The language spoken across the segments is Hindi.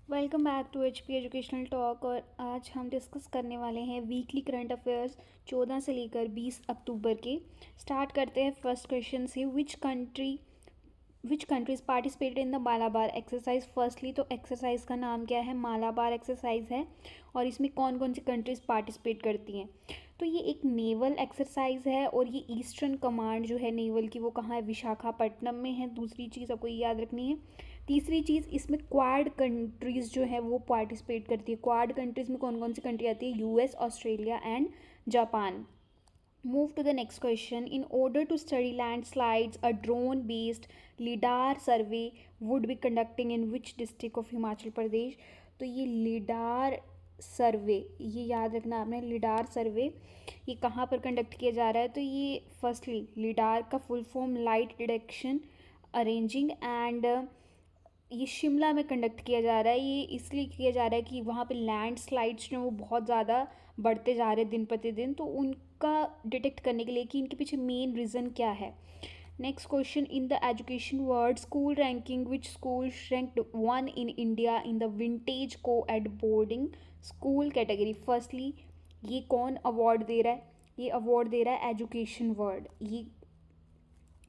Welcome back to H P educational talk. और आज हम डिस्कस करने वाले हैं वीकली करंट अफेयर्स 14 से लेकर 20 अक्टूबर के। स्टार्ट करते हैं फर्स्ट क्वेश्चन से। Which countries participated in the Malabar exercise. Firstly तो एक्सरसाइज का नाम क्या है? मालाबार एक्सरसाइज है। और इसमें कौन कौन सी कंट्रीज पार्टिसिपेट करती हैं? तो ये एक नेवल एक्सरसाइज है और ये ईस्टर्न कमांड जो है नेवल की वो कहाँ है? विशाखापट्टनम में है। दूसरी चीज़ आपको ये याद रखनी है। तीसरी चीज़, इसमें क्वाड कंट्रीज़ जो है वो पार्टिसिपेट करती है। क्वाड कंट्रीज़ में कौन कौन सी कंट्री आती है? US, Australia and Japan. Move to the next question. In order to study landslides, a drone based lidar survey would be conducting in which district of Himachal Pradesh? तो ये lidar सर्वे, ये याद रखना आपने, लिडार सर्वे ये कहाँ पर कंडक्ट किया जा रहा है? तो ये फर्स्टली लिडार का full form light detection arranging and ये शिमला में कंडक्ट किया जा रहा है। ये इसलिए किया जा रहा है कि वहाँ पे लैंडस्लाइड्स जो वो बहुत ज़्यादा बढ़ते जा रहे हैं दिन प्रतिदिन, तो उनका डिटेक्ट करने के लिए कि इनके पीछे मेन रीज़न क्या है। Next question, in the education world school ranking which school ranked 1 in India in the vintage coed boarding school category? Firstly ये कौन अवार्ड दे रहा है? ये अवार्ड दे रहा है एजुकेशन वर्ड, ये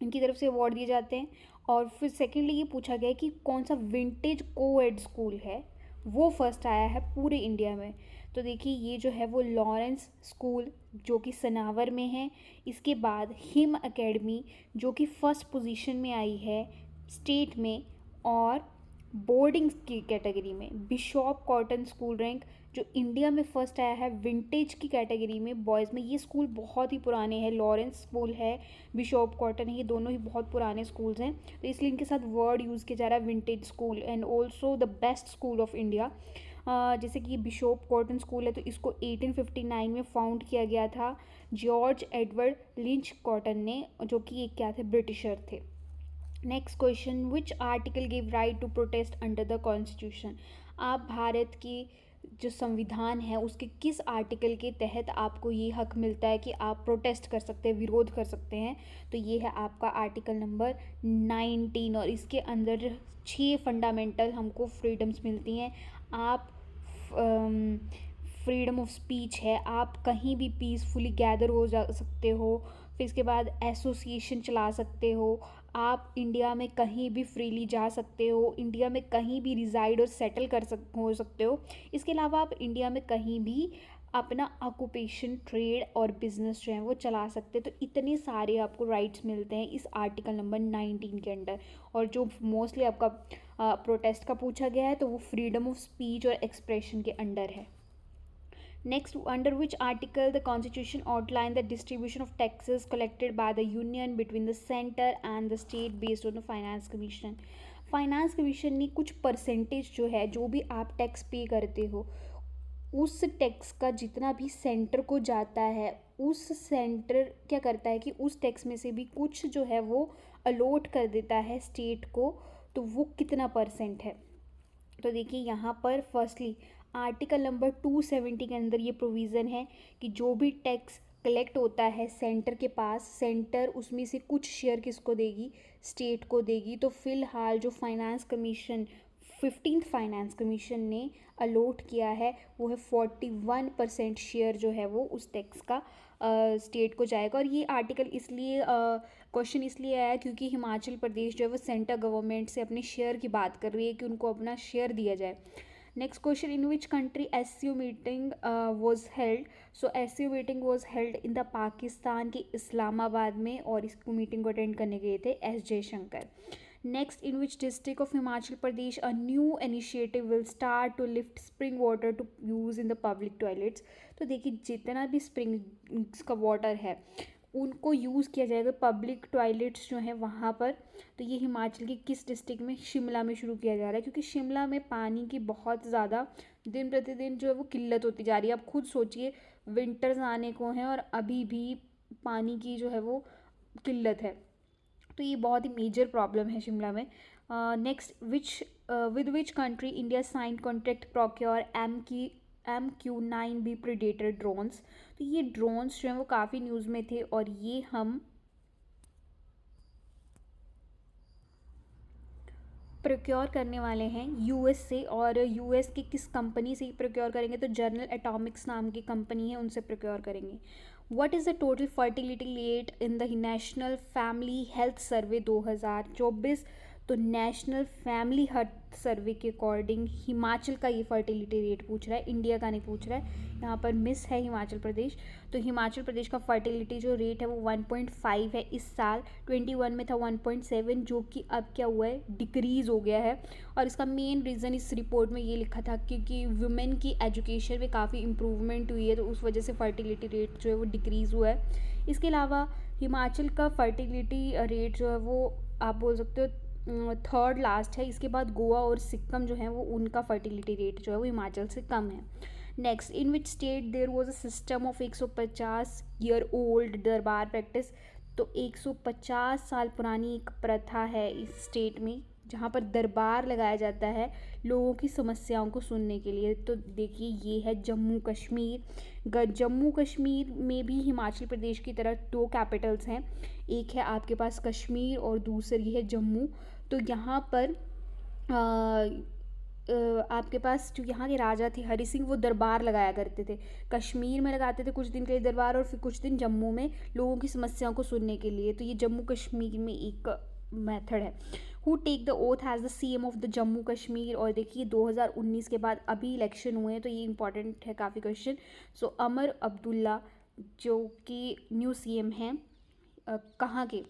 इनकी तरफ से अवार्ड दिए जाते हैं। और फिर सेकेंडली ये पूछा गया कि कौन सा विंटेज कोएड स्कूल है वो फर्स्ट आया है पूरे इंडिया में? तो देखिए ये जो है वो लॉरेंस स्कूल जो कि सनावर में है। इसके बाद हिम एकेडमी जो कि फर्स्ट पोजीशन में आई है स्टेट में। और बोर्डिंग की कैटेगरी में बिशॉप कॉटन स्कूल रैंक जो इंडिया में फर्स्ट आया है विंटेज की कैटेगरी में बॉयज़ में। ये स्कूल बहुत ही पुराने हैं, लॉरेंस स्कूल है, बिशॉप कॉटन है, ये दोनों ही बहुत पुराने स्कूल्स हैं। तो इसलिए इनके साथ वर्ड यूज़ किया जा रहा है vintage school and also the best school of India. जैसे कि बिशॉप कॉटन स्कूल है तो इसको 1859 में फाउंड किया गया था जॉर्ज एडवर्ड लिंच कॉटन ने, जो कि एक क्या थे? ब्रिटिशर थे। Next question, which article give right to protest under the constitution? आप भारत की जो संविधान है उसके किस आर्टिकल के तहत आपको ये हक मिलता है कि आप प्रोटेस्ट कर सकते हैं, विरोध कर सकते हैं? तो ये है आपका आर्टिकल नंबर 19 और इसके अंदर 6 फंडामेंटल हमको फ्रीडम्स मिलती हैं। आप फ्रीडम ऑफ स्पीच है, आप कहीं भी पीसफुली गैदर हो जा सकते हो। फिर इसके बाद एसोसिएशन चला सकते हो, आप इंडिया में कहीं भी फ्रीली जा सकते हो, इंडिया में कहीं भी रिजाइड और सेटल हो सकते हो। इसके अलावा आप इंडिया में कहीं भी अपना ऑक्यूपेशन, ट्रेड और बिजनेस जो है वो चला सकते हैं। तो इतने सारे आपको राइट्स मिलते हैं इस आर्टिकल नंबर 19 के अंडर। और जो मोस्टली आपका प्रोटेस्ट का पूछा गया है तो वो फ्रीडम ऑफ स्पीच और एक्सप्रेशन के अंडर है। Next, under which article the Constitution outlined the distribution of taxes collected by the Union between the center and the state based on the Finance Commission? Finance commission ने कुछ परसेंटेज जो है, जो भी आप टैक्स पे करते हो उस टैक्स का जितना भी सेंटर को जाता है, उस सेंटर क्या करता है कि उस टैक्स में से भी कुछ जो है वो अलॉट कर देता है स्टेट को। तो वो कितना परसेंट है? तो देखिए यहाँ पर फर्स्टली आर्टिकल नंबर 270 के अंदर ये प्रोविज़न है कि जो भी टैक्स कलेक्ट होता है सेंटर के पास, सेंटर उसमें से कुछ शेयर किसको देगी? स्टेट को देगी। तो फिलहाल जो finance commission 15th finance commission ने अलॉट किया है वो है 41% शेयर जो है वो उस टैक्स का स्टेट को जाएगा। और ये आर्टिकल इसलिए क्वेश्चन इसलिए आया क्योंकि हिमाचल प्रदेश जो है वो सेंटर गवर्नमेंट से अपने शेयर की बात कर रही है कि उनको अपना शेयर दिया जाए। Next question, in which country SCO meeting was held? So SCO meeting was held in the Pakistan के इस्लामाबाद में और इसको मीटिंग को अटेंड करने गए थे S Jaishankar. Next, in which district of Himachal Pradesh a new initiative will start to lift spring water to use in the public toilets? तो देखिए जितना भी स्प्रिंग का वाटर है उनको यूज़ किया जाएगा पब्लिक टॉयलेट्स जो हैं वहाँ पर। तो ये हिमाचल के किस डिस्ट्रिक्ट में? शिमला में शुरू किया जा रहा है क्योंकि शिमला में पानी की बहुत ज़्यादा दिन प्रतिदिन जो है वो किल्लत होती जा रही है। आप खुद सोचिए विंटर्स आने को हैं और अभी भी पानी की जो है वो किल्लत है। तो ये बहुत ही मेजर प्रॉब्लम है शिमला में। Next, with which country India sign contract procure MQ-9B predator drones? तो ये ड्रोन्स जो हैं वो काफ़ी न्यूज़ में थे और ये हम प्रोक्योर करने वाले हैं यूएस से, और यूएस की किस कंपनी से प्रोक्योर करेंगे, तो जनरल एटॉमिक्स नाम की कंपनी है, उनसे प्रोक्योर करेंगे। What is the total fertility rate in the national family health survey 2024? तो नेशनल फैमिली हेल्थ सर्वे के अकॉर्डिंग हिमाचल का ये फर्टिलिटी रेट पूछ रहा है, इंडिया का नहीं पूछ रहा है। यहाँ पर मिस है हिमाचल प्रदेश। तो हिमाचल प्रदेश का फर्टिलिटी जो रेट है वो 1.5 है इस साल। 21 में था 1.7, जो कि अब क्या हुआ है, डिक्रीज़ हो गया है। और इसका मेन रीज़न इस रिपोर्ट में ये लिखा था क्योंकि वुमेन की एजुकेशन में काफ़ी इम्प्रूवमेंट हुई है, तो उस वजह से फर्टिलिटी रेट जो है वो डिक्रीज़ हुआ है। इसके अलावा हिमाचल का फर्टिलिटी रेट जो है वो आप बोल सकते हो थर्ड लास्ट है। इसके बाद गोवा और सिक्किम जो है वो उनका फर्टिलिटी रेट जो है वो हिमाचल से कम है। Next, in which state there was a system of 150 year old darbar practice? तो 150 साल पुरानी एक प्रथा है इस स्टेट में जहाँ पर दरबार लगाया जाता है लोगों की समस्याओं को सुनने के लिए। तो देखिए ये है जम्मू कश्मीर। जम्मू कश्मीर में भी हिमाचल प्रदेश की तरह 2 कैपिटल्स हैं, एक है आपके पास कश्मीर और दूसरी है जम्मू। तो यहाँ पर आपके पास जो यहाँ के राजा थे हरि सिंह, वो दरबार लगाया करते थे। कश्मीर में लगाते थे कुछ दिन के लिए दरबार, और फिर कुछ दिन जम्मू में लोगों की समस्याओं को सुनने के लिए। तो ये जम्मू कश्मीर में एक मेथड है। Who take the oath has the CM of the Jammu Kashmir? और देखिए 2019 के बाद अभी इलेक्शन हुए हैं, तो ये इंपॉर्टेंट है काफ़ी क्वेश्चन। सो अमर अब्दुल्ला जो कि न्यू सीएम हैं कहाँ के,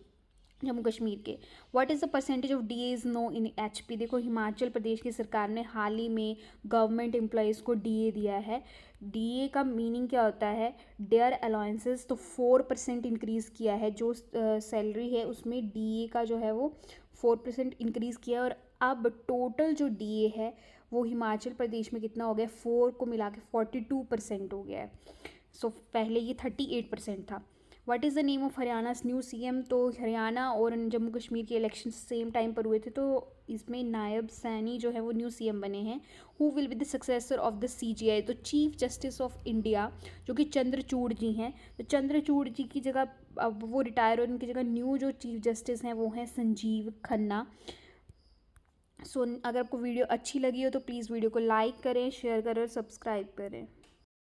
जम्मू कश्मीर के। What is the percentage of DAs no in HP? देखो हिमाचल प्रदेश की सरकार ने हाल ही में गवर्नमेंट एम्प्लॉयज़ को डीए दिया है। डीए का मीनिंग क्या होता है, डेयर अलाउंसेस। तो 4% इंक्रीज़ किया है, जो सैलरी है उसमें डीए का जो है वो 4% इंक्रीज़ किया है। और अब टोटल जो डीए है वो हिमाचल प्रदेश में कितना हो गया, 4 को मिला के 42% हो गया है। सो पहले ये 38% था। What is the name of Haryana's new CM? तो हरियाणा और जम्मू कश्मीर के इलेक्शन सेम टाइम पर हुए थे, तो इसमें नायब सैनी जो है वो न्यू सीएम बने हैं। Who will be the successor of the CGI? तो चीफ जस्टिस ऑफ इंडिया जो कि चंद्रचूड़ जी हैं। तो चंद्रचूड़ जी की जगह अब वो रिटायर, और उनकी जगह न्यू जो चीफ जस्टिस हैं वो हैं संजीव खन्ना। सो अगर आपको वीडियो अच्छी लगी हो तो प्लीज़ वीडियो को लाइक करें, शेयर करें और सब्सक्राइब करें।